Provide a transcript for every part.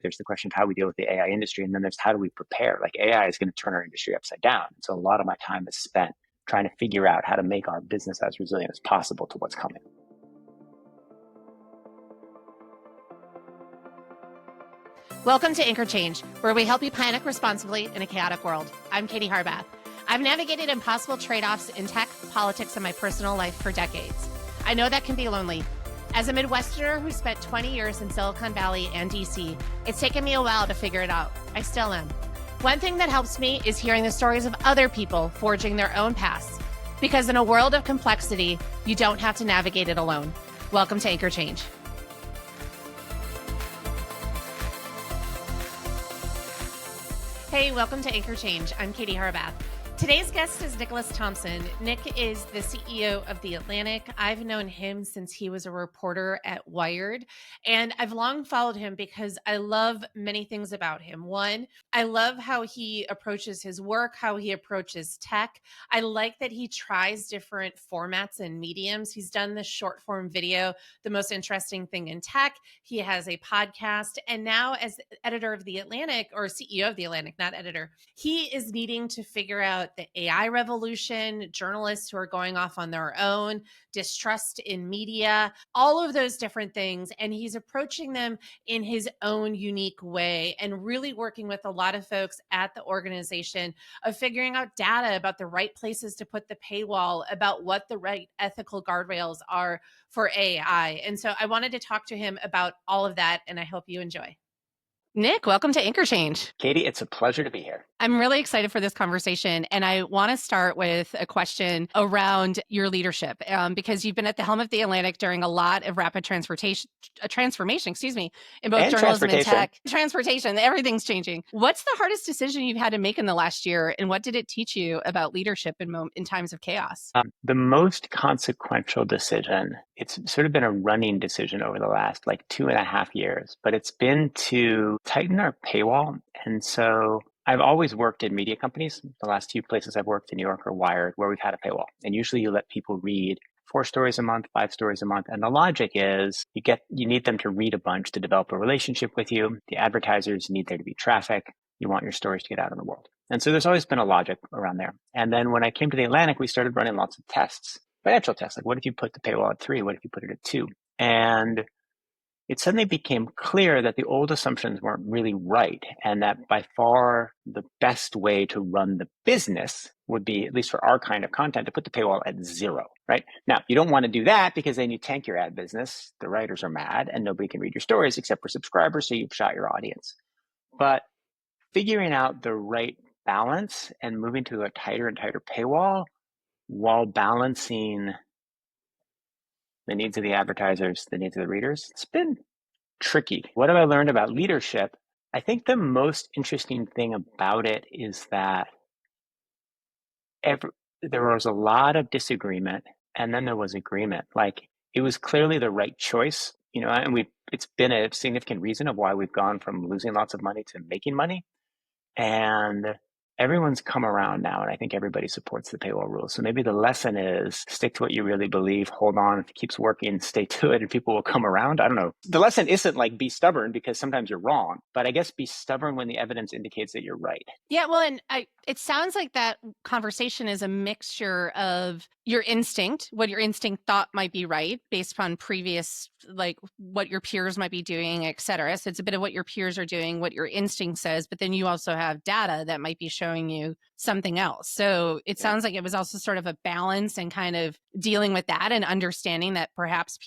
There's the question of how we deal with the AI industry, and then there's how do we prepare? Like AI is going to turn our industry upside down. So a lot of my time is spent trying to figure out how to make our business as resilient as possible to what's coming. Welcome to Anchor Change, where we help you panic responsibly in a chaotic world. I'm Katie Harbath. I've navigated impossible trade-offs in tech, politics, and my personal life for decades. I know that can be lonely. As a Midwesterner who spent 20 years in Silicon Valley and DC, it's taken me a while to figure it out. I still am. One thing that helps me is hearing the stories of other people forging their own paths. Because in a world of complexity, you don't have to navigate it alone. Welcome to Anchor Change. Hey, welcome to Anchor Change. I'm Katie Harbath. Today's guest is Nicholas Thompson. Nick is the CEO of The Atlantic. I've known him since he was a reporter at Wired, and I've long followed him because I love many things about him. One, I love how he approaches his work, how he approaches tech. I like that he tries different formats and mediums. He's done this short form video, The Most Interesting Thing in Tech. He has a podcast, and now as editor of The Atlantic, or CEO of The Atlantic, not editor, he is needing to figure out the AI revolution, journalists who are going off on their own, distrust in media, all of those different things. And he's approaching them in his own unique way and really working with a lot of folks at the organization of figuring out data about the right places to put the paywall, about what the right ethical guardrails are for AI. And so I wanted to talk to him about all of that, and I hope you enjoy. Nick, welcome to Anchor Change. Katie, it's a pleasure to be here. I'm really excited for this conversation, and I want to start with a question around your leadership, because you've been at the helm of The Atlantic during a lot of rapid transformation, in both And journalism and tech. Transportation, everything's changing. What's the hardest decision you've had to make in the last year, and what did it teach you about leadership in times of chaos? The most consequential decision, it's sort of been a running decision over the last 2.5 years, but it's been to tighten our paywall. And so I've always worked in media companies. The last few places I've worked in New York or Wired, where we've had a paywall. And usually you let people read 4 stories a month, 5 stories a month. And the logic is you need them to read a bunch to develop a relationship with you. The advertisers need there to be traffic. You want your stories to get out in the world. And so there's always been a logic around there. And then when I came to The Atlantic, we started running lots of tests, financial tests. Like, what if you put the paywall at 3? What if you put it at 2? And it suddenly became clear that the old assumptions weren't really right, and that by far the best way to run the business would be, at least for our kind of content, to put the paywall at 0, right? Now, you don't want to do that because then you tank your ad business. The writers are mad and nobody can read your stories except for subscribers, so you've shot your audience. But figuring out the right balance and moving to a tighter and tighter paywall while balancing the needs of the advertisers, the needs of the readers, it's been tricky. What have I learned about leadership? I think the most interesting thing about it is that there was a lot of disagreement, and then there was agreement. Like, it was clearly the right choice, and it's been a significant reason of why we've gone from losing lots of money to making money. And everyone's come around now, and I think everybody supports the paywall rules. So maybe the lesson is stick to what you really believe, hold on, if it keeps working, stay to it, and people will come around. I don't know. The lesson isn't be stubborn, because sometimes you're wrong, but I guess be stubborn when the evidence indicates that you're right. Yeah, well, and it sounds like that conversation is a mixture of your instinct, what your instinct thought might be right based upon previous, what your peers might be doing, et cetera. So it's a bit of what your peers are doing, what your instinct says, but then you also have data that might be showing you something else. So it sounds like it was also sort of a balance and kind of dealing with that and understanding that perhaps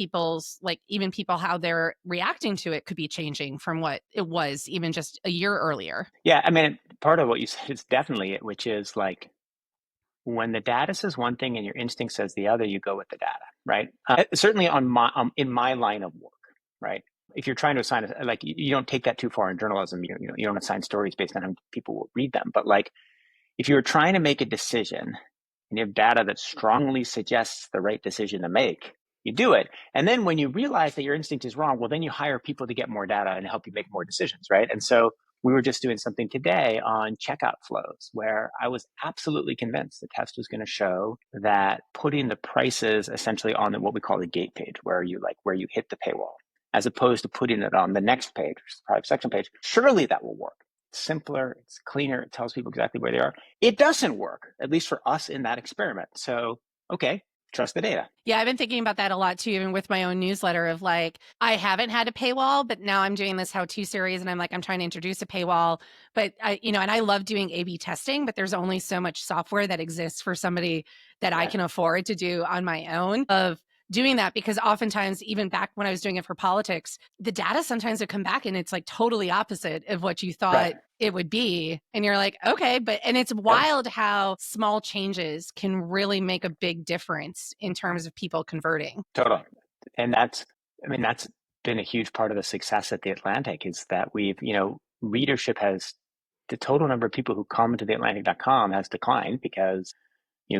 even people, how they're reacting to it could be changing from what it was even just a year earlier. Yeah, I mean, part of what you said is definitely it, which is when the data says one thing and your instinct says the other, you go with the data, right? Certainly in my line of work, right? If you're trying to assign, you don't take that too far in journalism. You don't assign stories based on how people will read them. But if you're trying to make a decision and you have data that strongly suggests the right decision to make, you do it. And then when you realize that your instinct is wrong, well, then you hire people to get more data and help you make more decisions, right? And so we were just doing something today on checkout flows where I was absolutely convinced the test was going to show that putting the prices essentially on what we call the gate page, where you hit the paywall, as opposed to putting it on the next page, which is the product section page. Surely that will work. It's simpler, it's cleaner, it tells people exactly where they are. It doesn't work, at least for us in that experiment. So, okay, trust the data. Yeah, I've been thinking about that a lot too, even with my own newsletter of like, I haven't had a paywall, but now I'm doing this how-to series and I'm like, I'm trying to introduce a paywall. But and I love doing A/B testing, but there's only so much software that exists for somebody that I can afford to do on my own of doing that, because oftentimes, even back when I was doing it for politics, the data sometimes would come back and it's like totally opposite of what you thought Right. it would be. And you're like, okay, and it's wild how small changes can really make a big difference in terms of people converting. Totally. And that's been a huge part of the success at The Atlantic, is that we've, readership has, the total number of people who come to theatlantic.com has declined because,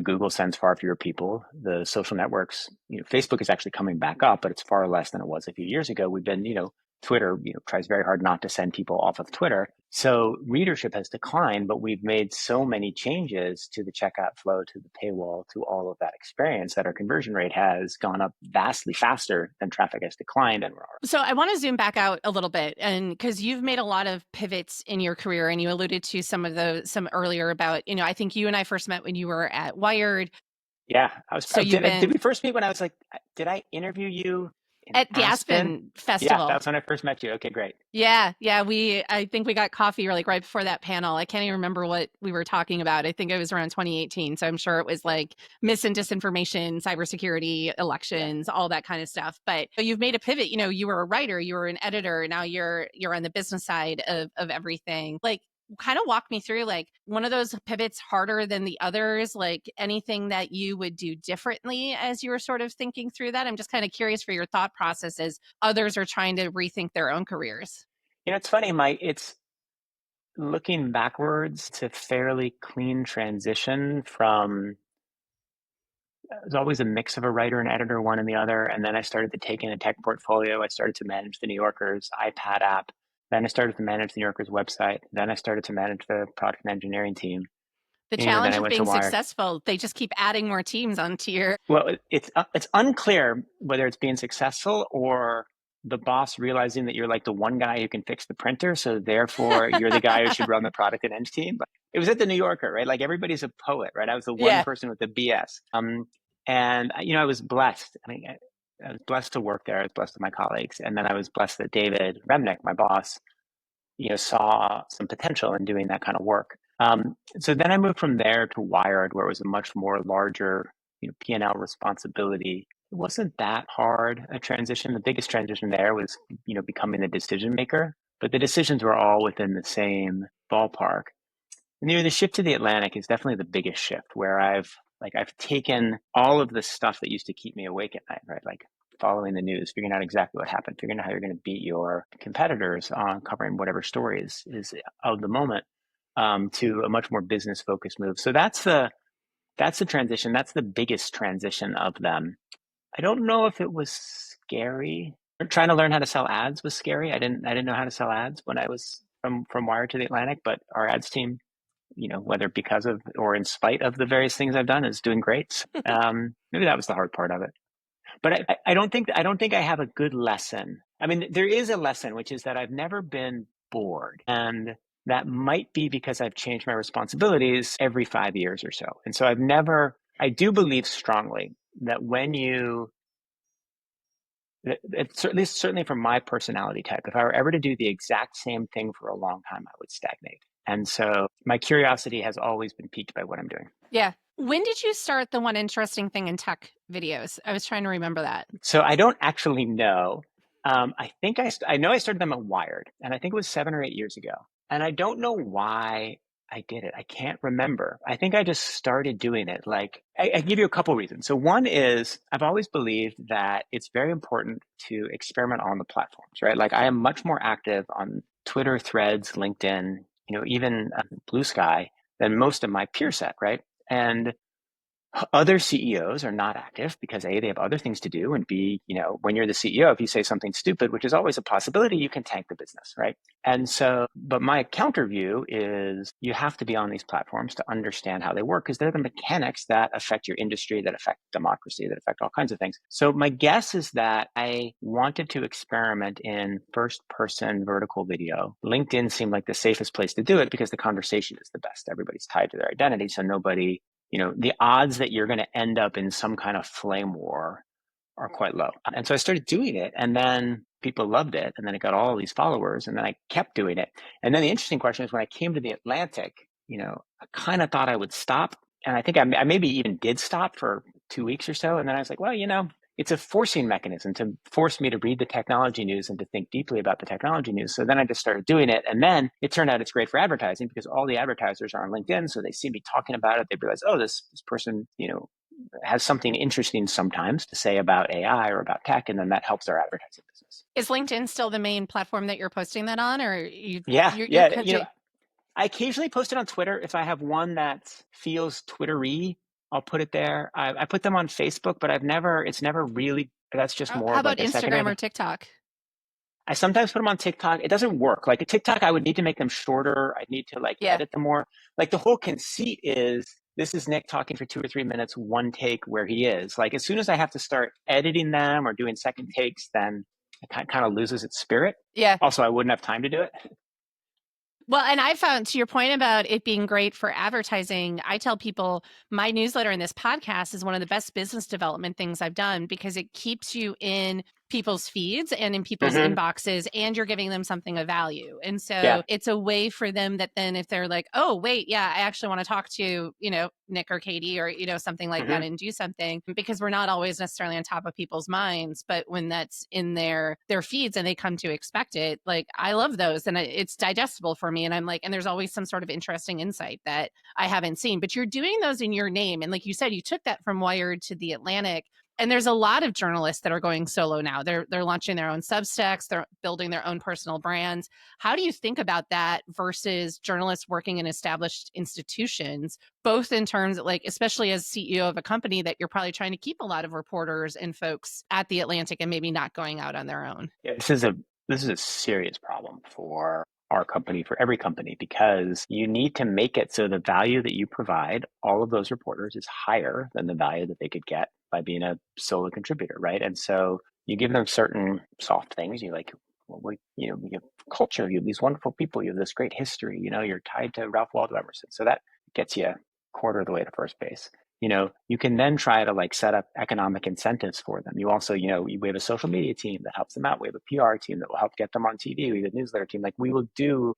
Google sends far fewer people. The social networks, Facebook is actually coming back up, but it's far less than it was a few years ago. We've been, Twitter, tries very hard not to send people off of Twitter. So readership has declined, but we've made so many changes to the checkout flow, to the paywall, to all of that experience, that our conversion rate has gone up vastly faster than traffic has declined. And so I want to zoom back out a little bit, and because you've made a lot of pivots in your career, and you alluded to some earlier about, I think you and I first met when you were at Wired. Yeah, I was. So Did we first meet when I was like? Did I interview you at the Aspen Festival? Yeah, that's when I first met you. Okay, great. Yeah. I think we got coffee like right before that panel. I can't even remember what we were talking about. I think it was around 2018. So I'm sure it was like mis and disinformation, cybersecurity, elections, all that kind of stuff. But you've made a pivot. You were a writer, you were an editor. Now you're on the business side of everything. Like, kind of walk me through, like, one of those pivots harder than the others, like anything that you would do differently as you were sort of thinking through that. I'm just kind of curious for your thought process as others are trying to rethink their own careers. It's funny, it's looking backwards, it's a fairly clean transition from, it was always a mix of a writer and editor, one and the other. And then I started to take in a tech portfolio. I started to manage the New Yorker's iPad app. Then I started to manage the New Yorker's website. Then I started to manage the product and engineering team. The challenge of being successful, they just keep adding more teams onto your... Well, it's unclear whether it's being successful or the boss realizing that you're like the one guy who can fix the printer, so therefore you're the guy who should run the product and eng team. But it was at the New Yorker, right? Like, everybody's a poet, right? I was the one person with the BS. And I was blessed. I was blessed to work there. I was blessed with my colleagues, and then I was blessed that David Remnick, my boss, saw some potential in doing that kind of work. So then I moved from there to Wired, where it was a much more larger, P&L responsibility. It wasn't that hard a transition. The biggest transition there was, becoming the decision maker, but the decisions were all within the same ballpark. And the shift to the Atlantic is definitely the biggest shift, where I've taken all of the stuff that used to keep me awake at night, right? Like following the news, figuring out exactly what happened, figuring out how you're going to beat your competitors on covering whatever story is of the moment, to a much more business focused move. So that's the transition. That's the biggest transition of them. I don't know if it was scary. Trying to learn how to sell ads was scary. I didn't know how to sell ads when I was from Wired to the Atlantic, but our ads team, whether because of or in spite of the various things I've done, is doing great. Maybe that was the hard part of it. But I don't think I have a good lesson. I mean, there is a lesson, which is that I've never been bored. And that might be because I've changed my responsibilities every 5 years or so. And so I do believe strongly that when it's certainly from my personality type, if I were ever to do the exact same thing for a long time, I would stagnate. And so my curiosity has always been piqued by what I'm doing. Yeah. When did you start the One Interesting Thing in Tech videos? I was trying to remember that. So I don't actually know. I think I know I started them at Wired, and I think it was 7 or 8 years ago. And I don't know why I did it. I can't remember. I think I just started doing it. Like, I give you a couple reasons. So one is, I've always believed that it's very important to experiment on the platforms, right? Like, I am much more active on Twitter, Threads, LinkedIn, even Blue Sky than most of my peer set, right? And Other CEOs are not active because A, they have other things to do, and B, when you're the CEO, if you say something stupid, which is always a possibility, you can tank the business, right? And so, but my counter view is you have to be on these platforms to understand how they work because they're the mechanics that affect your industry, that affect democracy, that affect all kinds of things. So my guess is that I wanted to experiment in first person vertical video. LinkedIn seemed like the safest place to do it because the conversation is the best. Everybody's tied to their identity. So nobody, the odds that you're going to end up in some kind of flame war are quite low. And so I started doing it, and then people loved it, and then it got all these followers, and then I kept doing it. And then the interesting question is when I came to the Atlantic, I kind of thought I would stop. And I think I maybe even did stop for 2 weeks or so. And then I was like, well, it's a forcing mechanism to force me to read the technology news and to think deeply about the technology news. So then I just started doing it. And then it turned out it's great for advertising because all the advertisers are on LinkedIn. So they see me talking about it. They realize, oh, this person, has something interesting sometimes to say about AI or about tech. And then that helps our advertising business. Is LinkedIn still the main platform that you're posting that on, or Yeah. you're coaching? I occasionally post it on Twitter. If I have one that feels Twitter-y, I'll put it there. I put them on Facebook, but it's never really, that's just more How of about like a secondary. Instagram or TikTok? I sometimes put them on TikTok. It doesn't work. Like a TikTok, I would need to make them shorter. I'd need to Yeah. edit them more. Like the whole conceit is this is Nick talking for 2 or 3 minutes, one take where he is. Like as soon as I have to start editing them or doing second takes, then it kind of loses its spirit. Yeah. Also, I wouldn't have time to do it. Well, and I found, to your point about it being great for advertising, I tell people my newsletter and this podcast is one of the best business development things I've done because it keeps you in people's feeds and in people's inboxes, and you're giving them something of value. And so it's a way for them that then if they're like, oh, wait, yeah, I actually want to talk to, Nick or Katie or, something like that and do something, because we're not always necessarily on top of people's minds. But when that's in their feeds and they come to expect it, like I love those and it's digestible for me. And I'm like, and there's always some sort of interesting insight that I haven't seen, but you're doing those in your name. And like you said, you took that from Wired to The Atlantic. And there's a lot of journalists that are going solo now. They're launching their own Substacks. They're building their own personal brands. How do you think about that versus journalists working in established institutions, both in terms of like, especially as CEO of a company that you're probably trying to keep a lot of reporters and folks at The Atlantic and maybe not going out on their own? Yeah, this is a serious problem for our company, for every company, because you need to make it so the value that you provide all of those reporters is higher than the value that they could get by being a solo contributor, right? And so you give them certain soft things. You you have culture, you have these wonderful people, you have this great history, you're tied to Ralph Waldo Emerson. So that gets you a quarter of the way to first base. You can then try to set up economic incentives for them. You also, we have a social media team that helps them out. We have a PR team that will help get them on TV. We have a newsletter team.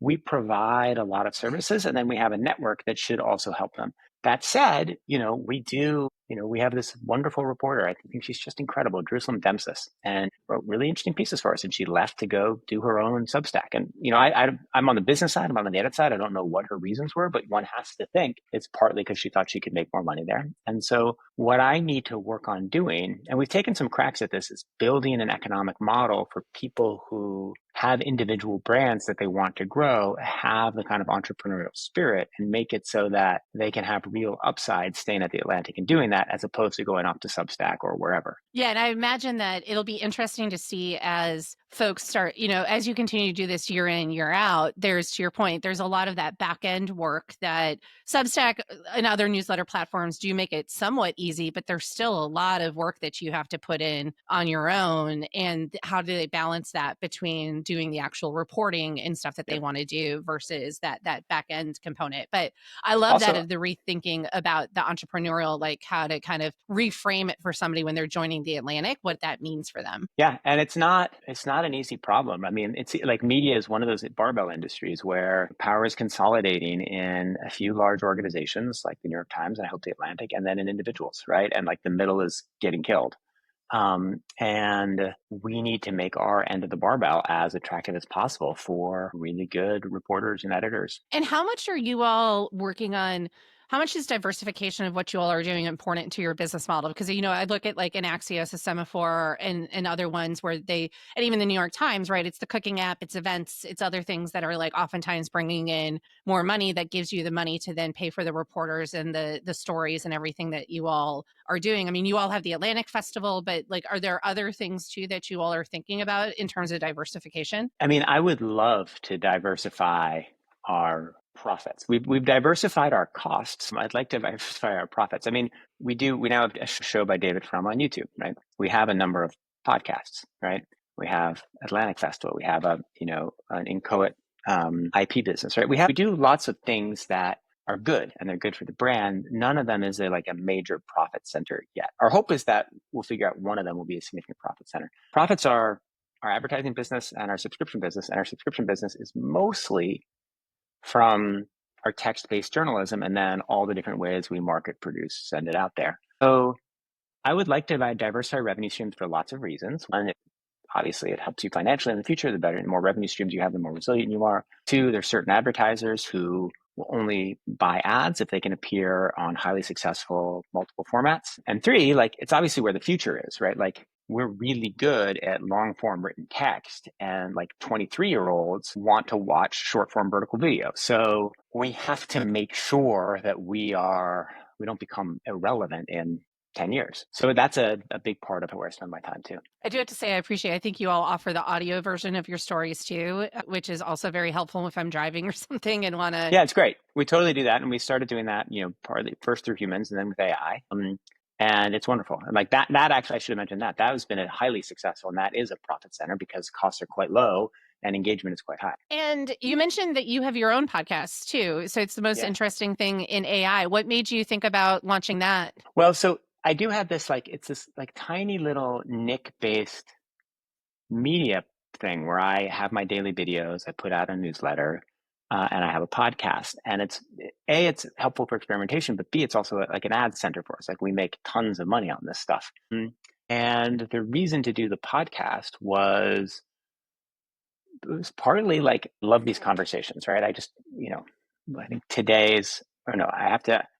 We provide a lot of services, and then we have a network that should also help them. That said, we have this wonderful reporter. I think she's just incredible, Jerusalem Demsis, and wrote really interesting pieces for us. And she left to go do her own Substack. And I'm on the business side, I'm on the edit side. I don't know what her reasons were, but one has to think it's partly because she thought she could make more money there. And so what I need to work on doing, and we've taken some cracks at this, is building an economic model for people who have individual brands that they want to grow, have the kind of entrepreneurial spirit, and make it so that they can have real upside staying at the Atlantic and doing that, as opposed to going off to Substack or wherever. Yeah. And I imagine that it'll be interesting to see as folks start, as you continue to do this year in, year out, there's, to your point, there's a lot of that back end work that Substack and other newsletter platforms do make it somewhat easy, but there's still a lot of work that you have to put in on your own. And how do they balance that between doing the actual reporting and stuff that they want to do versus that back end component? But I love also, that of the rethinking about the entrepreneurial, like how to kind of reframe it for somebody when they're joining the Atlantic, what that means for them. Yeah. And it's not an easy problem. I mean, it's like media is one of those barbell industries where power is consolidating in a few large organizations like the New York Times and I hope the Atlantic, and then in individuals, right? And the middle is getting killed. And we need to make our end of the barbell as attractive as possible for really good reporters and editors. And how much are you all working on How much is diversification of what you all are doing important to your business model? Because, I look at like an Axios, a Semaphore, and other ones where and even the New York Times, right? It's the cooking app, it's events, it's other things that are like oftentimes bringing in more money that gives you the money to then pay for the reporters and the stories and everything that you all are doing. I mean, you all have the Atlantic Festival, but like, are there other things too that you all are thinking about in terms of diversification? I mean, I would love to diversify our profits. We've diversified our costs. I'd like to diversify our profits. I mean, we now have a show by David Frum on YouTube, right? We have a number of podcasts, right? We have Atlantic Festival. We have an Inchoate IP business, right? We do lots of things that are good and they're good for the brand. None of them is a major profit center yet. Our hope is that we'll figure out one of them will be a significant profit center. Profits are our advertising business and our subscription business. And our subscription business is mostly from our text-based journalism and then all the different ways we market, produce, send it out there. So I would like to diversify revenue streams for lots of reasons. One, obviously it helps you financially in the future. The better and more revenue streams you have, the more resilient you are. Two, there's certain advertisers who will only buy ads if they can appear on highly successful multiple formats. And three, it's obviously where the future is, right? We're really good at long form written text, and 23-year-olds want to watch short form vertical video. So we have to make sure that we don't become irrelevant in 10 years. So that's a big part of where I spend my time too. I do have to say, I think you all offer the audio version of your stories too, which is also very helpful if I'm driving or something and want to. Yeah, it's great. We totally do that. And we started doing that, partly first through humans and then with AI. And it's wonderful. And that actually, I should have mentioned that has been a highly successful, and that is a profit center because costs are quite low and engagement is quite high. And you mentioned that you have your own podcast too. So it's the most interesting thing in AI. What made you think about launching that? Well, so I do have this, it's this tiny little Nick-based media thing where I have my daily videos, I put out a newsletter, and I have a podcast. And it's helpful for experimentation, but B, it's also an ad center for us. We make tons of money on this stuff. And the reason to do the podcast was, it was partly love these conversations, right? I just, I think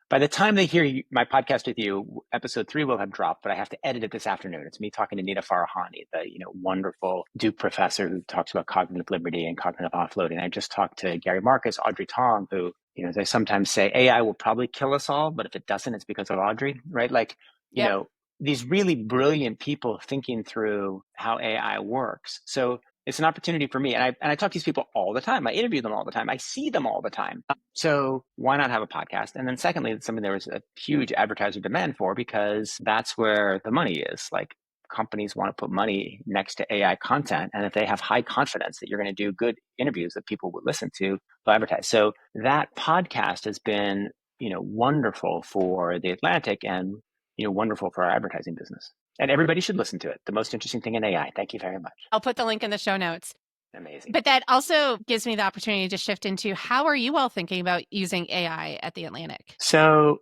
by the time they hear my podcast with you, episode 3 will have dropped, but I have to edit it this afternoon. It's me talking to Nita Farahani, the wonderful Duke professor who talks about cognitive liberty and cognitive offloading. I just talked to Gary Marcus, Audrey Tong, who, as I sometimes say, AI will probably kill us all, but if it doesn't, it's because of Audrey, right? These really brilliant people thinking through how AI works. So it's an opportunity for me. And I talk to these people all the time. I interview them all the time. I see them all the time. So why not have a podcast? And then secondly, it's something there was a huge advertiser demand for, because that's where the money is. Companies want to put money next to AI content. And if they have high confidence that you're going to do good interviews that people would listen to, they'll advertise. So that podcast has been, wonderful for The Atlantic and, wonderful for our advertising business. And everybody should listen to it. The most interesting thing in AI. Thank you very much. I'll put the link in the show notes. Amazing. But that also gives me the opportunity to shift into, how are you all thinking about using AI at The Atlantic? So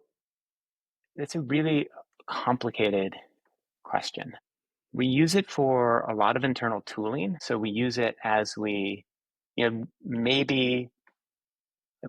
it's a really complicated question. We use it for a lot of internal tooling. So we use it as maybe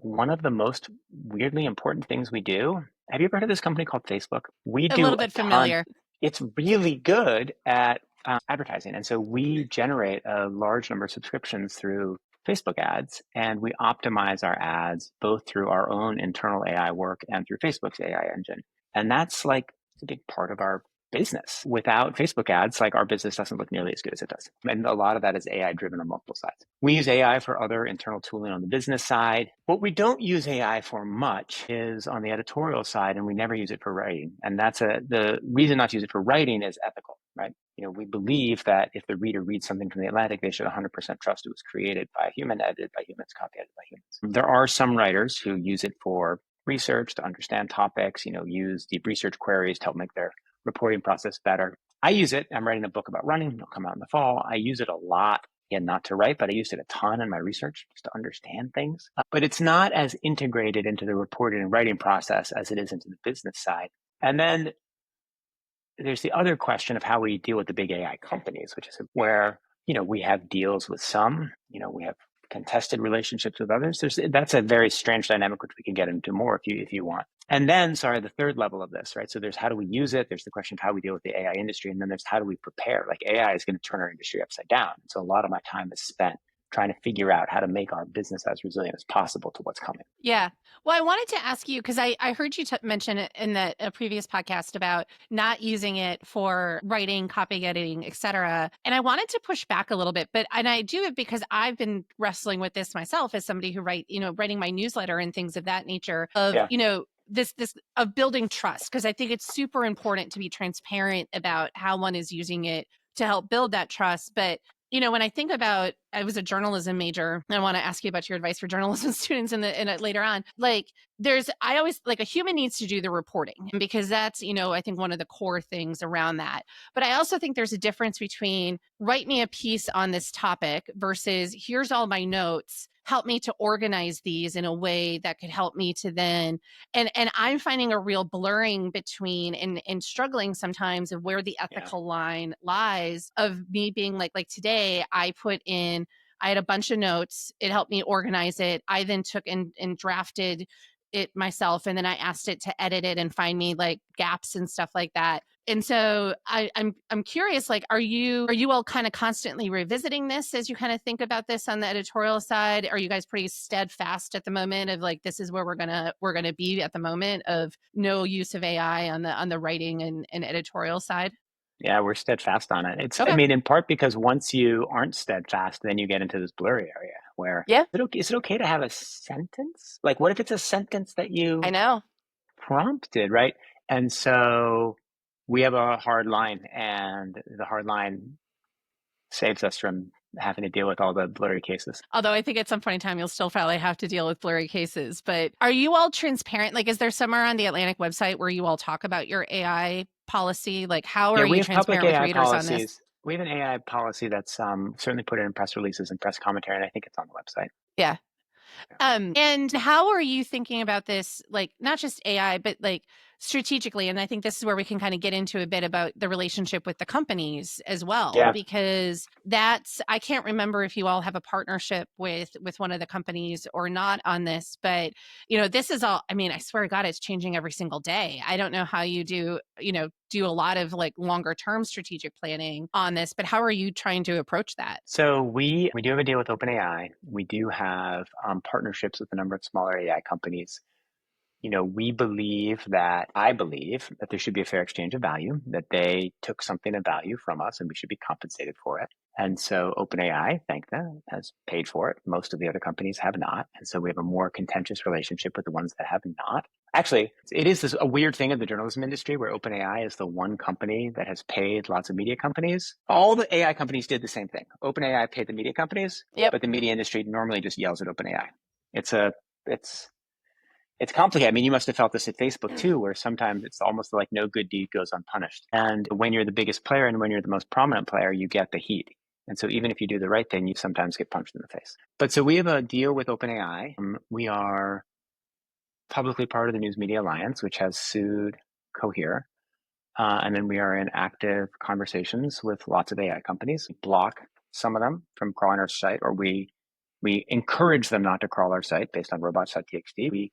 one of the most weirdly important things we do. Have you ever heard of this company called Facebook? We do a little bit familiar. It's really good at advertising. And so we generate a large number of subscriptions through Facebook ads, and we optimize our ads both through our own internal AI work and through Facebook's AI engine. And that's a big part of our business. Without Facebook ads, our business doesn't look nearly as good as it does. And a lot of that is AI driven on multiple sides. We use AI for other internal tooling on the business side. What we don't use AI for much is on the editorial side, and we never use it for writing. And the reason not to use it for writing is ethical, right? We believe that if the reader reads something from The Atlantic, they should 100% trust it was created by a human, edited by humans, copy edited by humans. There are some writers who use it for research, to understand topics, use deep research queries to help make their reporting process better. I use it. I'm writing a book about running. It'll come out in the fall. I use it a lot. Again, not to write, but I used it a ton in my research just to understand things. But it's not as integrated into the reporting and writing process as it is into the business side. And then there's the other question of how we deal with the big AI companies, which is where, we have deals with some, we have contested relationships with others. That's a very strange dynamic, which we can get into more if you want. And then, sorry, the third level of this, right? So there's how do we use it? There's the question of how we deal with the AI industry. And then there's how do we prepare? Like AI is going to turn our industry upside down. So a lot of my time is spent trying to figure out how to make our business as resilient as possible to what's coming. Yeah. Well, I wanted to ask you because I heard you mention it in a previous podcast about not using it for writing, copy editing, etc. And I wanted to push back a little bit, and I do it because I've been wrestling with this myself as somebody who writing my newsletter and things of that nature of, this of building trust, because I think it's super important to be transparent about how one is using it to help build that trust. But when I think about, I was a journalism major, and I want to ask you about your advice for journalism students in later on. Like, I always like a human needs to do the reporting, because that's, I think one of the core things around that. But I also think there's a difference between write me a piece on this topic versus here's all my notes, help me to organize these in a way that could help me to then, and I'm finding a real blurring between and struggling sometimes of where the ethical line lies of me being like today I had a bunch of notes. It helped me organize it. I then took and drafted it myself, and then I asked it to edit it and find me like gaps and stuff like that. And so I'm curious, like, are you all kind of constantly revisiting this as you kind of think about this on the editorial side? Are you guys pretty steadfast at the moment of like, this is where we're gonna be at the moment of no use of AI on the writing and editorial side? Yeah, we're steadfast on it. It's, Okay. I mean, in part because once you aren't steadfast, then you get into this blurry area where, is it okay to have a sentence? Like, what if it's a sentence that you I know prompted, right? And so we have a hard line, and the hard line saves us from having to deal with all the blurry cases. Although I think at some point in time, you'll still probably have to deal with blurry cases. But are you all transparent? Like, is there somewhere on the Atlantic website where you all talk about your AI policy? Like, how are you transparent with readers on this? We have an AI policy that's certainly put it in press releases and press commentary, and I think it's on the website. Yeah. And how are you thinking about this, like not just AI, but like strategically? And I think this is where we can kind of get into a bit about the relationship with the companies as well, because I can't remember if you all have a partnership with one of the companies or not on this, but this is all, I mean, I swear to God, it's changing every single day. I don't know how you do a lot of like longer term strategic planning on this, but how are you trying to approach that? So we do have a deal with OpenAI. We do have partnerships with a number of smaller AI companies. I believe that there should be a fair exchange of value, that they took something of value from us and we should be compensated for it. And so OpenAI, thank them, has paid for it. Most of the other companies have not. And so we have a more contentious relationship with the ones that have not. Actually, it is a weird thing in the journalism industry where OpenAI is the one company that has paid lots of media companies. All the AI companies did the same thing. OpenAI paid the media companies, but the media industry normally just yells at OpenAI. It's complicated. I mean, you must have felt this at Facebook too, where sometimes it's almost like no good deed goes unpunished. And when you're the biggest player and when you're the most prominent player, you get the heat. And so even if you do the right thing, you sometimes get punched in the face. But so we have a deal with OpenAI. We are publicly part of the News Media Alliance, which has sued Cohere. And then we are in active conversations with lots of AI companies. We block some of them from crawling our site, or we encourage them not to crawl our site based on robots.txt. We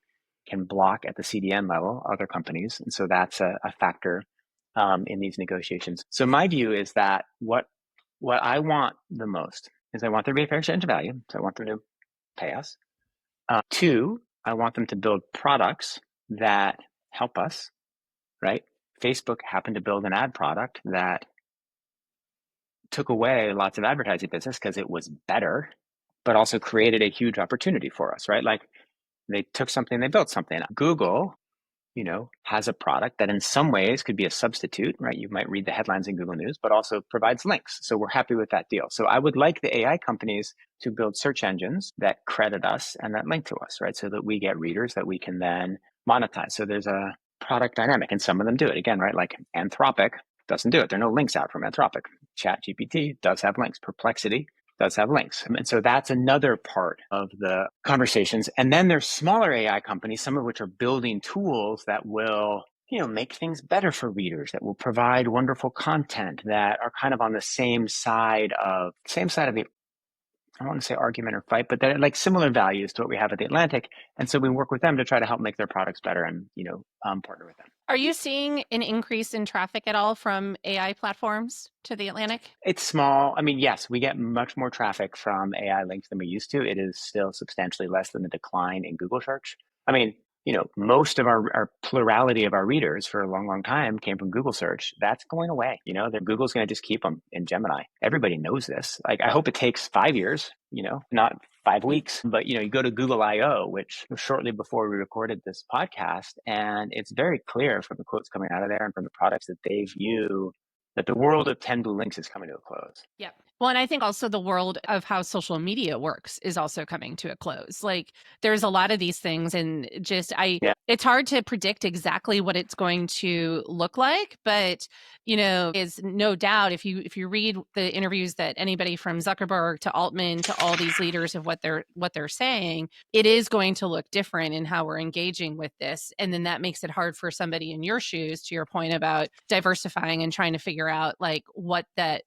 can block at the CDN level other companies. And so that's a factor in these negotiations. So my view is that what I want the most is I want there to be a fair exchange of value. So I want them to pay us. Two, I want them to build products that help us, right? Facebook happened to build an ad product that took away lots of advertising business because it was better, but also created a huge opportunity for us, right? Like they took something, they built something. Google, has a product that in some ways could be a substitute, right? You might read the headlines in Google News, but also provides links. So we're happy with that deal. So I would like the AI companies to build search engines that credit us and that link to us, right? So that we get readers that we can then monetize. So there's a product dynamic, and some of them do it. Again, right? Like Anthropic doesn't do it. There are no links out from Anthropic. ChatGPT does have links. Perplexity does have links. And so that's another part of the conversations. And then there's smaller AI companies, some of which are building tools that will, make things better for readers, that will provide wonderful content, that are kind of on the same side of the I don't want to say argument or fight, but they're like similar values to what we have at the Atlantic. And so we work with them to try to help make their products better and, partner with them. Are you seeing an increase in traffic at all from AI platforms to the Atlantic? It's small. I mean, yes, we get much more traffic from AI links than we used to. It is still substantially less than the decline in Google search. I mean, most of our plurality of our readers for a long, long time came from Google search. That's going away. Google's going to just keep them in Gemini. Everybody knows this. Like, I hope it takes 5 years, not 5 weeks. But, you go to Google I/O, which was shortly before we recorded this podcast, and it's very clear from the quotes coming out of there and from the products that they view that the world of 10 blue links is coming to a close. Yep. Well, and I think also the world of how social media works is also coming to a close. Like, there's a lot of these things, and it's hard to predict exactly what it's going to look like, but is no doubt if you read the interviews that anybody from Zuckerberg to Altman to all these leaders of what they're saying, it is going to look different in how we're engaging with this. And then that makes it hard for somebody in your shoes, to your point about diversifying and trying to figure out like what that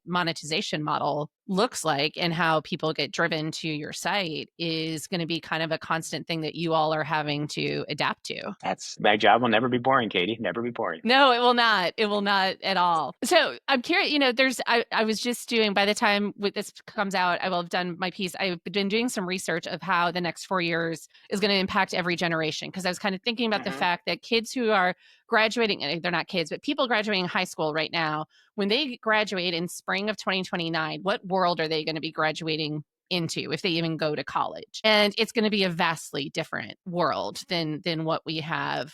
monetization model looks like and how people get driven to your site is going to be kind of a constant thing that you all are having to adapt to. That's my job. Will never be boring, Katie. Never be boring. No, it will not. It will not at all. So I'm curious, I was just doing, by the time this comes out, I will have done my piece. I've been doing some research of how the next 4 years is going to impact every generation. Because I was kind of thinking about the fact that kids who are graduating, they're not kids, but people graduating high school right now, when they graduate in spring of 2029, what world are they going to be graduating into if they even go to college? And it's going to be a vastly different world than what we have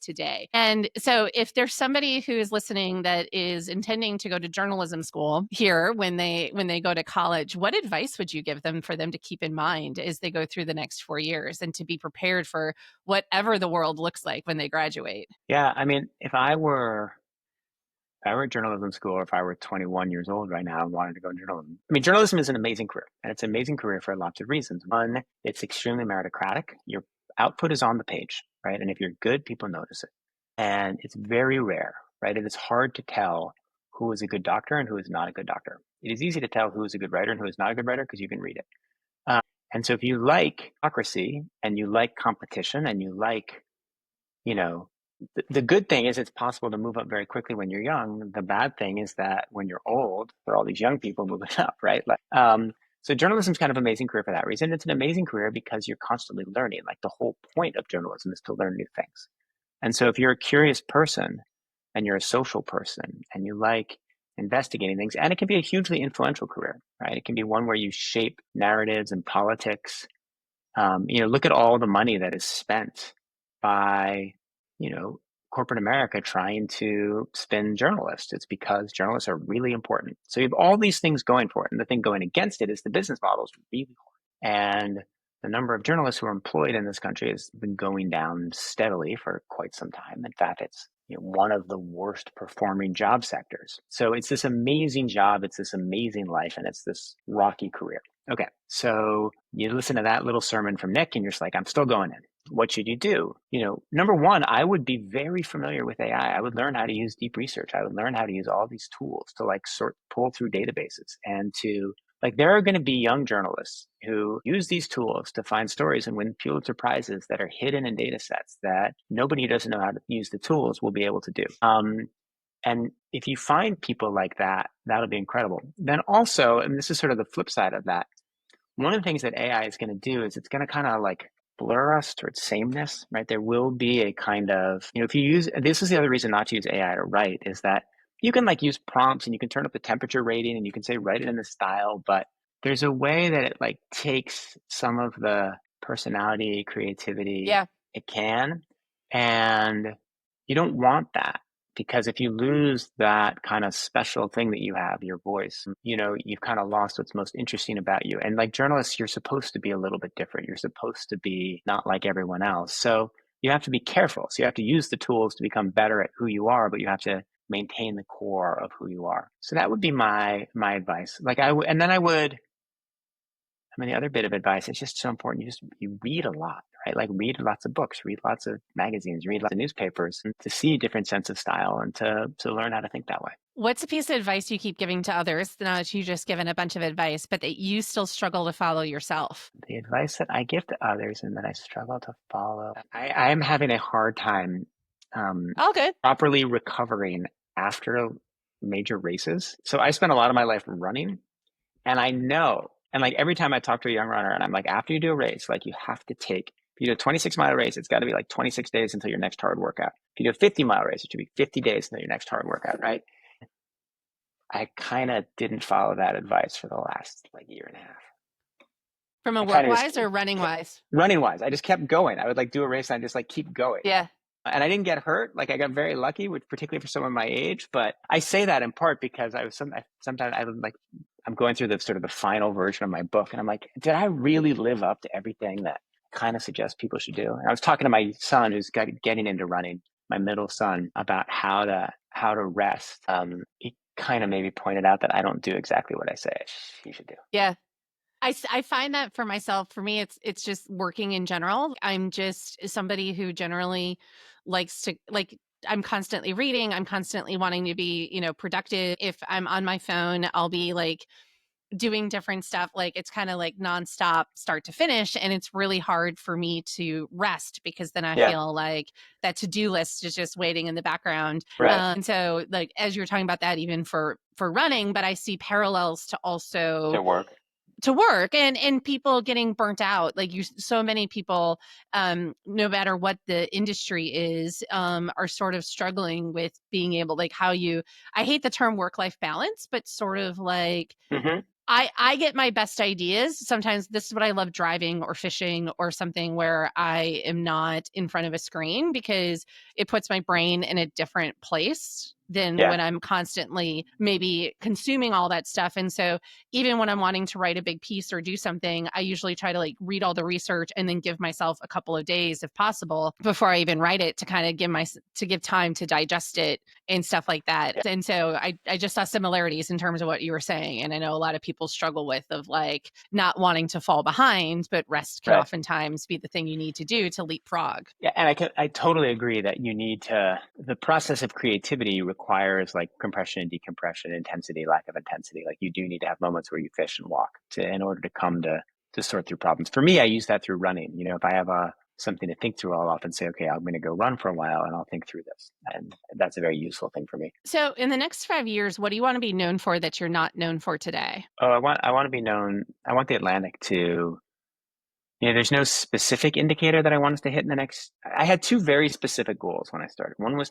today. And so if there's somebody who is listening that is intending to go to journalism school here when they go to college, what advice would you give them for them to keep in mind as they go through the next 4 years and to be prepared for whatever the world looks like when they graduate? Yeah, I mean, if I were at journalism school, or if I were 21 years old right now and wanted to go into journalism, I mean, journalism is an amazing career, and it's an amazing career for lots of reasons. One, it's extremely meritocratic. Your output is on the page, right? And if you're good, people notice it. And it's very rare, right? It is hard to tell who is a good doctor and who is not a good doctor. It is easy to tell who is a good writer and who is not a good writer because you can read it. And so if you like democracy and you like competition and you like, the good thing is it's possible to move up very quickly when you're young. The bad thing is that when you're old, there are all these young people moving up, right? So journalism is kind of an amazing career for that reason. It's an amazing career because you're constantly learning. Like, the whole point of journalism is to learn new things. And so if you're a curious person and you're a social person and you like investigating things, and it can be a hugely influential career, right? It can be one where you shape narratives and politics. Look at all the money that is spent by corporate America trying to spin journalists. It's because journalists are really important. So you have all these things going for it. And the thing going against it is the business model is really hard. And the number of journalists who are employed in this country has been going down steadily for quite some time. In fact, it's one of the worst performing job sectors. So it's this amazing job, it's this amazing life, and it's this rocky career. Okay, so you listen to that little sermon from Nick and you're just like, I'm still going in. What should you do? Number one, I would be very familiar with AI. I would learn how to use deep research. I would learn how to use all these tools to pull through databases and to there are going to be young journalists who use these tools to find stories and win Pulitzer Prizes that are hidden in data sets that nobody who doesn't know how to use the tools will be able to do. And if you find people like that, that'll be incredible. Then also, and this is sort of the flip side of that, one of the things that AI is going to do is it's going to kind of blur us towards sameness, right? There will be a kind of, if you use, this is the other reason not to use AI to write, is that you can use prompts and you can turn up the temperature rating and you can say, write it in this style, but there's a way that it takes some of the personality, creativity it can, and you don't want that. Because if you lose that kind of special thing that you have, your voice, you've kind of lost what's most interesting about you. And like journalists, you're supposed to be a little bit different. You're supposed to be not like everyone else. So you have to be careful. So you have to use the tools to become better at who you are, but you have to maintain the core of who you are. So that would be my advice. The other bit of advice, it's just so important. You read a lot, right? Read lots of books, read lots of magazines, read lots of newspapers to see a different sense of style and to learn how to think that way. What's a piece of advice you keep giving to others now that you just given a bunch of advice, but that you still struggle to follow yourself? The advice that I give to others and that I struggle to follow, I am having a hard time um, All good. properly recovering after major races. So I spent a lot of my life running, and I know, and like every time I talk to a young runner, and I'm like, after you do a race, like you have to take, if you do a 26-mile race, it's got to be like 26 days until your next hard workout. If you do a 50-mile race, it should be 50 days until your next hard workout, right? I kind of didn't follow that advice for the last like year and a half. From a I work kind of wise just or running wise? running wise, I just kept going. I would like do a race and I just like keep going. Yeah. And I didn't get hurt. Like I got very lucky, which particularly for someone my age. But I say that in part because sometimes I'm going through the sort of the final version of my book, and I'm like, did I really live up to everything that kind of suggests people should do? And I was talking to my son who's getting into running, my middle son, about how to rest. He kind of maybe pointed out that I don't do exactly what I say he should do. Yeah. I find that for myself, for me, it's just working in general. I'm just somebody who generally likes to like, I'm constantly reading. I'm constantly wanting to be, productive. If I'm on my phone, I'll be like doing different stuff. Like it's kind of like nonstop start to finish. And it's really hard for me to rest because then I Yeah. feel like that to-do list is just waiting in the background. Right. And so like, as you're talking about that, even for running, but I see parallels to also To work. and people getting burnt out. Like so many people, no matter what the industry is, are sort of struggling with being able, like I hate the term work-life balance, but sort of like, Mm-hmm. I get my best ideas. Sometimes this is what I love, driving or fishing or something where I am not in front of a screen, because it puts my brain in a different place than when I'm constantly maybe consuming all that stuff. And so even when I'm wanting to write a big piece or do something, I usually try to like read all the research and then give myself a couple of days if possible before I even write it, to kind of give time to digest it and stuff like that. Yeah. And so I just saw similarities in terms of what you were saying. And I know a lot of people struggle with of like not wanting to fall behind, but rest can oftentimes be the thing you need to do to leapfrog. Yeah, and I totally agree that the process of creativity requires like compression and decompression, intensity, lack of intensity. Like you do need to have moments where you fish and walk in order to come to sort through problems. For me, I use that through running. If I have something to think through, I'll often say, okay, I'm going to go run for a while and I'll think through this. And that's a very useful thing for me. So in the next 5 years, what do you want to be known for that you're not known for today? Oh, I want to be known. I want the Atlantic to, there's no specific indicator that I want us to hit in the next. I had two very specific goals when I started. One was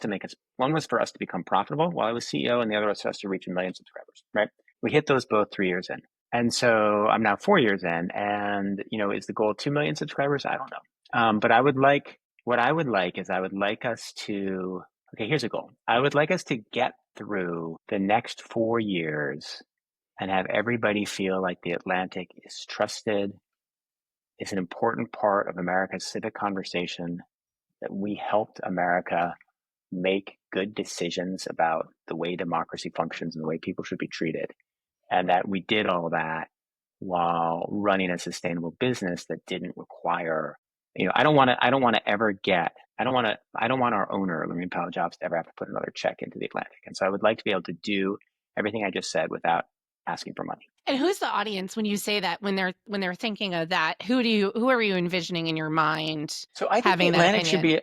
for us to become profitable while I was CEO, and the other was for us to reach 1 million subscribers, right? We hit those both 3 years in. And so I'm now 4 years in, and, is the goal 2 million subscribers? I don't know. But I would like us to, okay, here's a goal. I would like us to get through the next 4 years and have everybody feel like the Atlantic is trusted, is an important part of America's civic conversation, that we helped America make good decisions about the way democracy functions and the way people should be treated. And that we did all that while running a sustainable business that didn't require, I don't want our owner, Laurene Powell Jobs, to ever have to put another check into the Atlantic. And so I would like to be able to do everything I just said without asking for money. And who's the audience when you say that, when they're thinking of that? Who are you envisioning in your mind? So I think the Atlantic should be,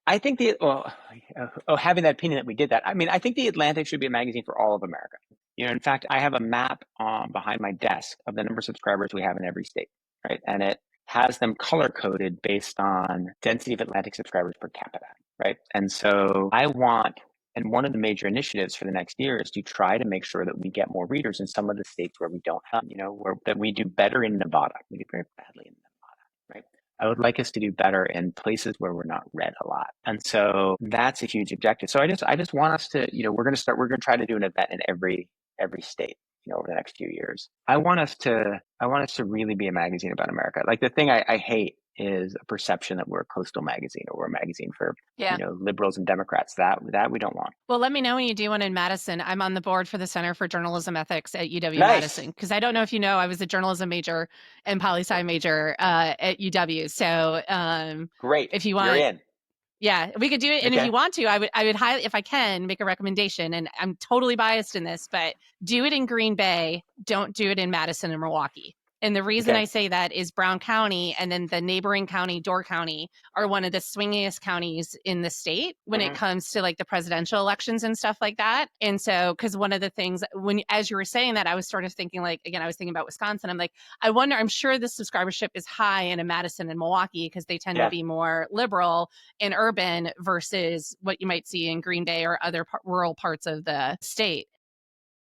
having that opinion that we did that. I mean, I think the Atlantic should be a magazine for all of America. In fact, I have a map behind my desk of the number of subscribers we have in every state, right? And it has them color coded based on density of Atlantic subscribers per capita, right? And so and one of the major initiatives for the next year is to try to make sure that we get more readers in some of the states where we don't have, that we do better in Nevada. We do very badly in Nevada, right? I would like us to do better in places where we're not read a lot. And so that's a huge objective. So I just want us to, we're going to try to do an event in every state, over the next few years. I want us to really be a magazine about America. Like the thing I hate is a perception that we're a coastal magazine or we're a magazine for liberals and Democrats. That we don't want. Well, let me know when you do one in Madison. I'm on the board for the Center for Journalism Ethics at UW Madison, because I don't know if you know, I was a journalism major and poli-sci major at UW. So great, if you want, you're in. Yeah, we could do it. And if you want to, I would highly, if I can, make a recommendation. And I'm totally biased in this, but do it in Green Bay. Don't do it in Madison and Milwaukee. And the reason I say that is Brown County and then the neighboring county, Door County, are one of the swingiest counties in the state when it comes to like the presidential elections and stuff like that. And so, because one of the things as you were saying that, I was sort of thinking like, again, I was thinking about Wisconsin. I'm like, I wonder, I'm sure the subscribership is high in a Madison and Milwaukee because they tend to be more liberal and urban versus what you might see in Green Bay or other rural parts of the state.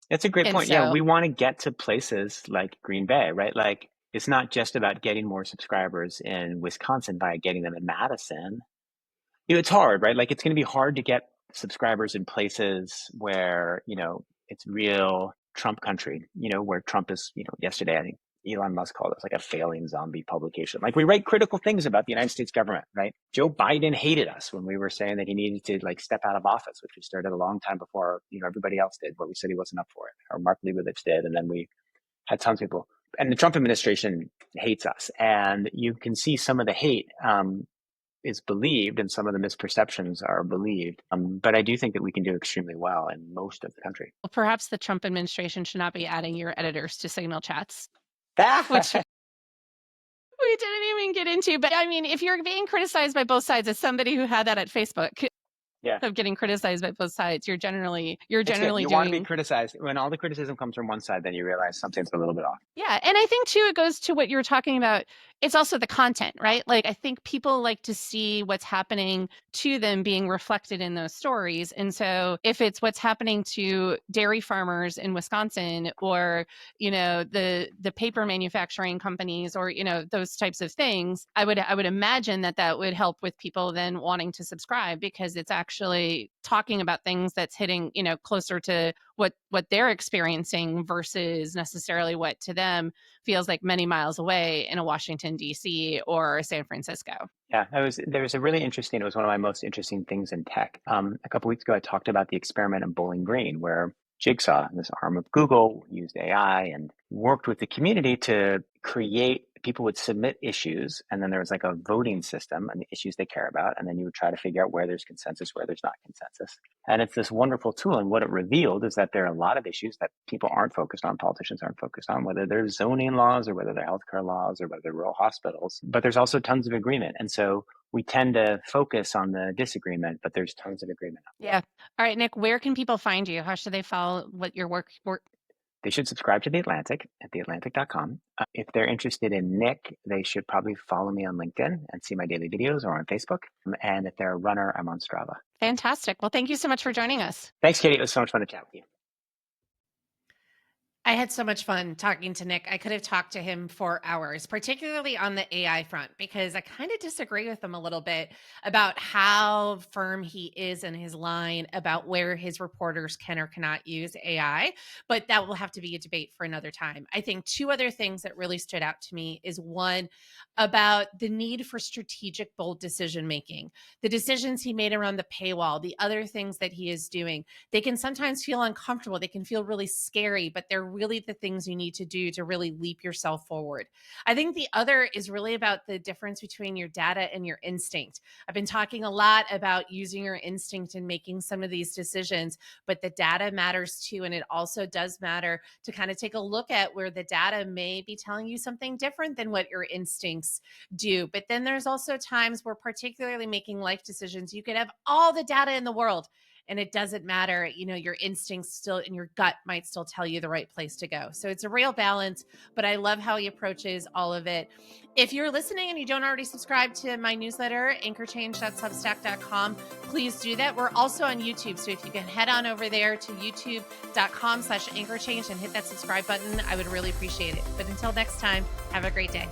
That's a great point. Yeah, we want to get to places like Green Bay, right? Like, it's not just about getting more subscribers in Wisconsin by getting them in Madison. It's hard, right? Like, it's going to be hard to get subscribers in places where, it's real Trump country, where Trump is, yesterday, I think Elon Musk called us like a failing zombie publication. Like, we write critical things about the United States government, right? Joe Biden hated us when we were saying that he needed to like step out of office, which we started a long time before, everybody else did, where we said he wasn't up for it, or Mark Leibovich did. And then we had tons of people. And the Trump administration hates us. And you can see some of the hate is believed and some of the misperceptions are believed. But I do think that we can do extremely well in most of the country. Well, perhaps the Trump administration should not be adding your editors to Signal chats. Which we didn't even get into. But I mean, if you're being criticized by both sides, as somebody who had that at Facebook, of getting criticized by both sides, you're generally you want to be criticized. When all the criticism comes from one side, then you realize something's a little bit off. Yeah. And I think too, it goes to what you were talking about. It's also the content, right? Like, I think people like to see what's happening to them being reflected in those stories. And so if it's what's happening to dairy farmers in Wisconsin or, the paper manufacturing companies or, those types of things, I would imagine that would help with people then wanting to subscribe because it's actually talking about things that's hitting, closer to what they're experiencing versus necessarily what to them feels like many miles away in a Washington, D.C. or San Francisco. Yeah, there was a really interesting, it was one of my most interesting things in tech. A couple of weeks ago, I talked about the experiment in Bowling Green where Jigsaw, this arm of Google, used AI and worked with the community to create, people would submit issues, and then there was like a voting system and the issues they care about, and then you would try to figure out where there's consensus, where there's not consensus. And it's this wonderful tool, and what it revealed is that there are a lot of issues that people aren't focused on, politicians aren't focused on, whether they're zoning laws or whether they're healthcare laws or whether they're rural hospitals, but there's also tons of agreement. And so we tend to focus on the disagreement, but there's tons of agreement. Yeah. All right, Nick, where can people find you? How should they follow what your work? They should subscribe to The Atlantic at theatlantic.com. If they're interested in Nick, they should probably follow me on LinkedIn and see my daily videos or on Facebook. And if they're a runner, I'm on Strava. Fantastic. Well, thank you so much for joining us. Thanks, Katie. It was so much fun to chat with you. I had so much fun talking to Nick. I could have talked to him for hours, particularly on the AI front, because I kind of disagree with him a little bit about how firm he is in his line about where his reporters can or cannot use AI. But that will have to be a debate for another time. I think two other things that really stood out to me is one, about the need for strategic, bold decision making. The decisions he made around the paywall, the other things that he is doing, they can sometimes feel uncomfortable. They can feel really scary, but they're really the things you need to do to really leap yourself forward. I think the other is really about the difference between your data and your instinct. I've been talking a lot about using your instinct in making some of these decisions, but the data matters too. And it also does matter to kind of take a look at where the data may be telling you something different than what your instincts do. But then there's also times where, particularly making life decisions, you could have all the data in the world and it doesn't matter. Your instincts still and your gut might still tell you the right place to go. So it's a real balance, but I love how he approaches all of it. If you're listening and you don't already subscribe to my newsletter, anchorchange.substack.com, please do that. We're also on YouTube. So if you can head on over there to youtube.com/anchorchange and hit that subscribe button, I would really appreciate it. But until next time, have a great day.